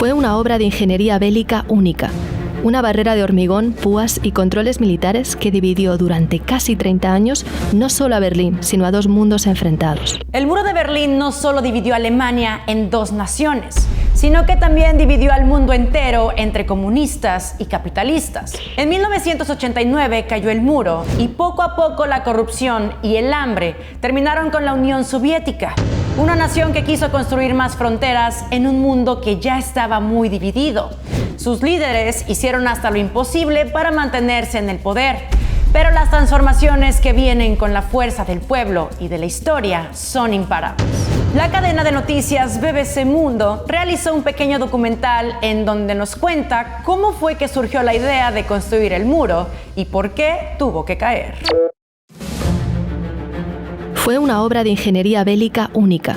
Fue una obra de ingeniería bélica única. Una barrera de hormigón, púas y controles militares que dividió durante casi 30 años no solo a Berlín, sino a dos mundos enfrentados. El muro de Berlín no solo dividió a Alemania en dos naciones, sino que también dividió al mundo entero entre comunistas y capitalistas. En 1989 cayó el muro y poco a poco la corrupción y el hambre terminaron con la Unión Soviética, una nación que quiso construir más fronteras en un mundo que ya estaba muy dividido. Sus líderes hicieron hasta lo imposible para mantenerse en el poder, pero las transformaciones que vienen con la fuerza del pueblo y de la historia son imparables. La cadena de noticias BBC Mundo realizó un pequeño documental en donde nos cuenta cómo fue que surgió la idea de construir el muro y por qué tuvo que caer. Fue una obra de ingeniería bélica única.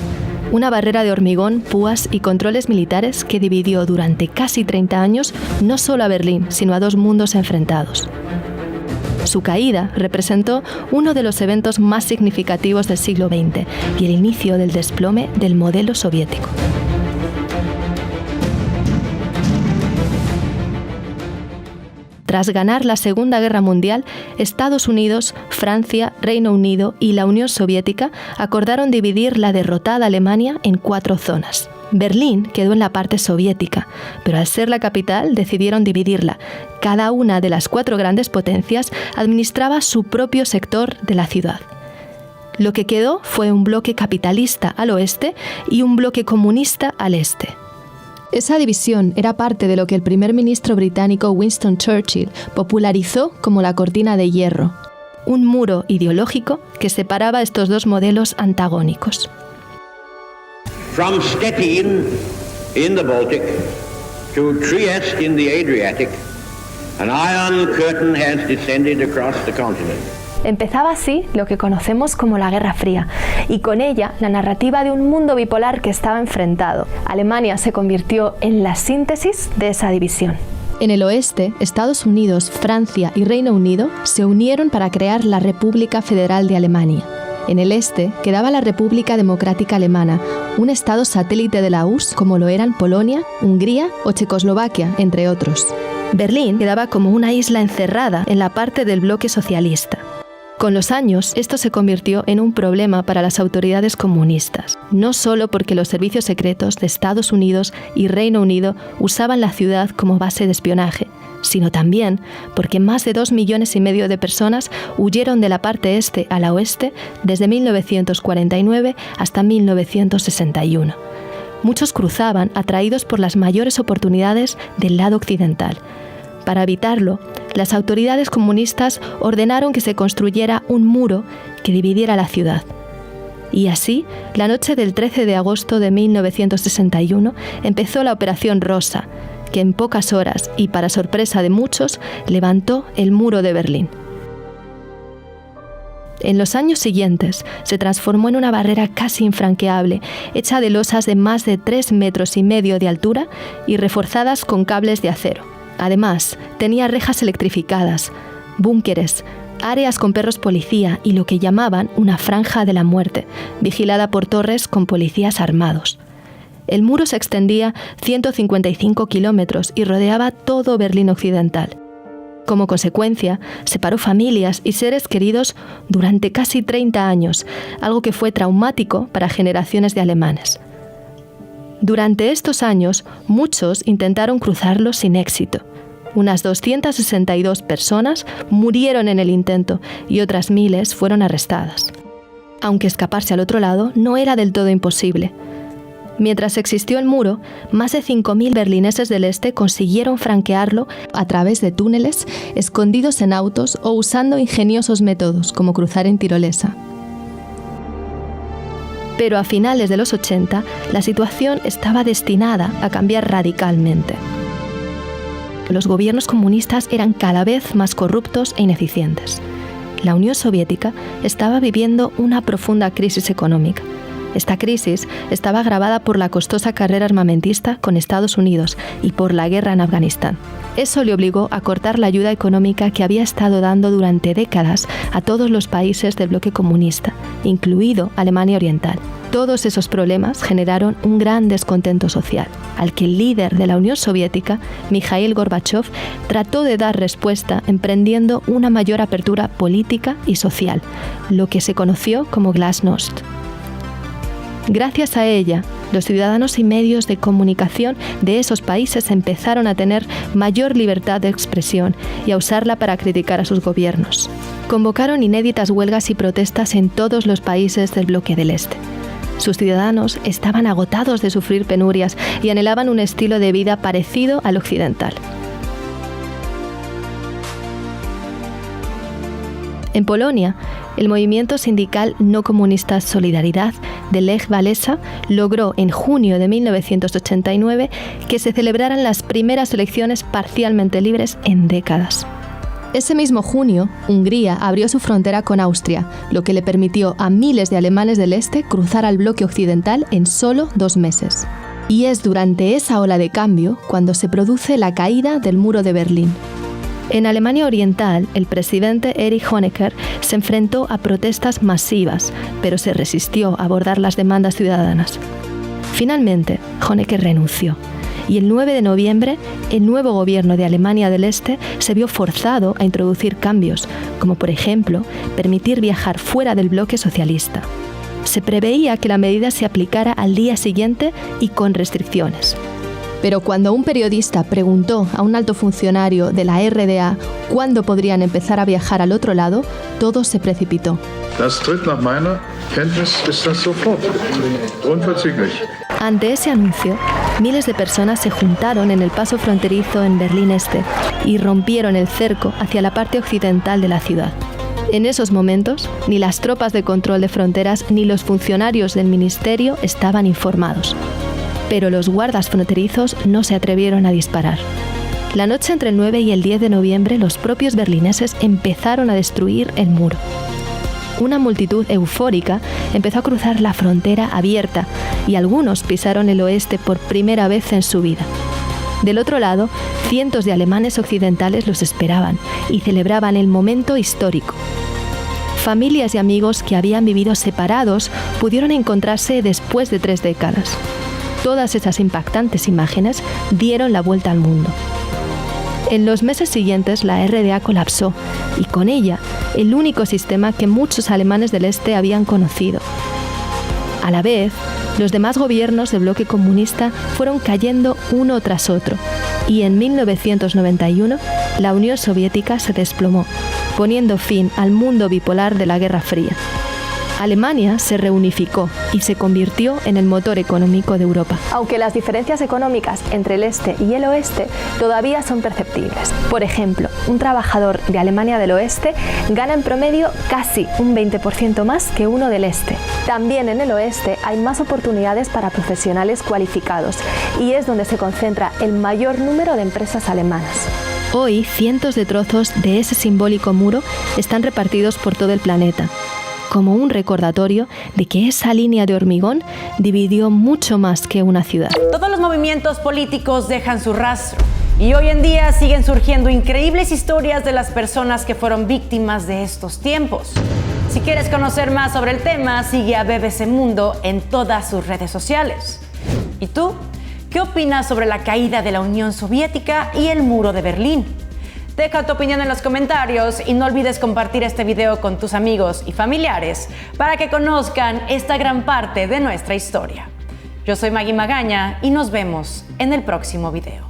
Una barrera de hormigón, púas y controles militares que dividió durante casi 30 años no solo a Berlín, sino a dos mundos enfrentados. Su caída representó uno de los eventos más significativos del siglo XX y el inicio del desplome del modelo soviético. Tras ganar la Segunda Guerra Mundial, Estados Unidos, Francia, Reino Unido y la Unión Soviética acordaron dividir la derrotada Alemania en 4 zonas. Berlín quedó en la parte soviética, pero al ser la capital decidieron dividirla. Cada una de las 4 grandes potencias administraba su propio sector de la ciudad. Lo que quedó fue un bloque capitalista al oeste y un bloque comunista al este. Esa división era parte de lo que el primer ministro británico Winston Churchill popularizó como la cortina de hierro, un muro ideológico que separaba estos dos modelos antagónicos. From Stettin in the Baltic to Trieste in the Adriatic, an iron curtain has descended across the continent. Empezaba así lo que conocemos como la Guerra Fría, y con ella la narrativa de un mundo bipolar que estaba enfrentado. Alemania se convirtió en la síntesis de esa división. En el oeste, Estados Unidos, Francia y Reino Unido se unieron para crear la República Federal de Alemania. En el este quedaba la República Democrática Alemana, un estado satélite de la URSS como lo eran Polonia, Hungría o Checoslovaquia, entre otros. Berlín quedaba como una isla encerrada en la parte del bloque socialista. Con los años, esto se convirtió en un problema para las autoridades comunistas, no solo porque los servicios secretos de Estados Unidos y Reino Unido usaban la ciudad como base de espionaje, sino también porque más de 2,5 millones de personas huyeron de la parte este a la oeste desde 1949 hasta 1961. Muchos cruzaban atraídos por las mayores oportunidades del lado occidental. Para evitarlo, las autoridades comunistas ordenaron que se construyera un muro que dividiera la ciudad. Y así, la noche del 13 de agosto de 1961 empezó la Operación Rosa, que en pocas horas y para sorpresa de muchos, levantó el muro de Berlín. En los años siguientes, se transformó en una barrera casi infranqueable, hecha de losas de más de 3,5 metros de altura y reforzadas con cables de acero. Además, tenía rejas electrificadas, búnkeres, áreas con perros policía y lo que llamaban una franja de la muerte, vigilada por torres con policías armados. El muro se extendía 155 kilómetros y rodeaba todo Berlín occidental. Como consecuencia, separó familias y seres queridos durante casi 30 años, algo que fue traumático para generaciones de alemanes. Durante estos años, muchos intentaron cruzarlo sin éxito. Unas 262 personas murieron en el intento y otras miles fueron arrestadas. Aunque escaparse al otro lado no era del todo imposible. Mientras existió el muro, más de 5.000 berlineses del este consiguieron franquearlo a través de túneles, escondidos en autos o usando ingeniosos métodos como cruzar en tirolesa. Pero a finales de los 80, la situación estaba destinada a cambiar radicalmente. Los gobiernos comunistas eran cada vez más corruptos e ineficientes. La Unión Soviética estaba viviendo una profunda crisis económica. Esta crisis estaba agravada por la costosa carrera armamentista con Estados Unidos y por la guerra en Afganistán. Eso le obligó a cortar la ayuda económica que había estado dando durante décadas a todos los países del bloque comunista, incluido Alemania Oriental. Todos esos problemas generaron un gran descontento social, al que el líder de la Unión Soviética, Mikhail Gorbachev, trató de dar respuesta emprendiendo una mayor apertura política y social, lo que se conoció como Glasnost. Gracias a ella, los ciudadanos y medios de comunicación de esos países empezaron a tener mayor libertad de expresión y a usarla para criticar a sus gobiernos. Convocaron inéditas huelgas y protestas en todos los países del bloque del Este. Sus ciudadanos estaban agotados de sufrir penurias y anhelaban un estilo de vida parecido al occidental. En Polonia, el movimiento sindical no comunista Solidaridad de Lech Walesa logró en junio de 1989 que se celebraran las primeras elecciones parcialmente libres en décadas. Ese mismo junio, Hungría abrió su frontera con Austria, lo que le permitió a miles de alemanes del este cruzar al bloque occidental en solo 2 meses. Y es durante esa ola de cambio cuando se produce la caída del muro de Berlín. En Alemania Oriental, el presidente Erich Honecker se enfrentó a protestas masivas, pero se resistió a abordar las demandas ciudadanas. Finalmente, Honecker renunció. Y el 9 de noviembre, el nuevo gobierno de Alemania del Este se vio forzado a introducir cambios, como por ejemplo, permitir viajar fuera del bloque socialista. Se preveía que la medida se aplicara al día siguiente y con restricciones. Pero cuando un periodista preguntó a un alto funcionario de la RDA cuándo podrían empezar a viajar al otro lado, todo se precipitó. Das tritt nach meiner Kenntnis ist das sofort. Unverzüglich. Ante ese anuncio, miles de personas se juntaron en el paso fronterizo en Berlín Este y rompieron el cerco hacia la parte occidental de la ciudad. En esos momentos, ni las tropas de control de fronteras ni los funcionarios del ministerio estaban informados. Pero los guardas fronterizos no se atrevieron a disparar. La noche entre el 9 y el 10 de noviembre, los propios berlineses empezaron a destruir el muro. Una multitud eufórica empezó a cruzar la frontera abierta y algunos pisaron el oeste por primera vez en su vida. Del otro lado, cientos de alemanes occidentales los esperaban y celebraban el momento histórico. Familias y amigos que habían vivido separados pudieron encontrarse después de 3 décadas. Todas esas impactantes imágenes dieron la vuelta al mundo. En los meses siguientes, la RDA colapsó y con ella el único sistema que muchos alemanes del este habían conocido. A la vez, los demás gobiernos del bloque comunista fueron cayendo uno tras otro y en 1991 la Unión Soviética se desplomó, poniendo fin al mundo bipolar de la Guerra Fría. Alemania se reunificó y se convirtió en el motor económico de Europa. Aunque las diferencias económicas entre el este y el oeste todavía son perceptibles. Por ejemplo, un trabajador de Alemania del oeste gana en promedio casi un 20% más que uno del este. También en el oeste hay más oportunidades para profesionales cualificados y es donde se concentra el mayor número de empresas alemanas. Hoy, cientos de trozos de ese simbólico muro están repartidos por todo el planeta, como un recordatorio de que esa línea de hormigón dividió mucho más que una ciudad. Todos los movimientos políticos dejan su rastro y hoy en día siguen surgiendo increíbles historias de las personas que fueron víctimas de estos tiempos. Si quieres conocer más sobre el tema, sigue a BBC Mundo en todas sus redes sociales. ¿Y tú? ¿Qué opinas sobre la caída de la Unión Soviética y el muro de Berlín? Deja tu opinión en los comentarios y no olvides compartir este video con tus amigos y familiares para que conozcan esta gran parte de nuestra historia. Yo soy Maggie Magaña y nos vemos en el próximo video.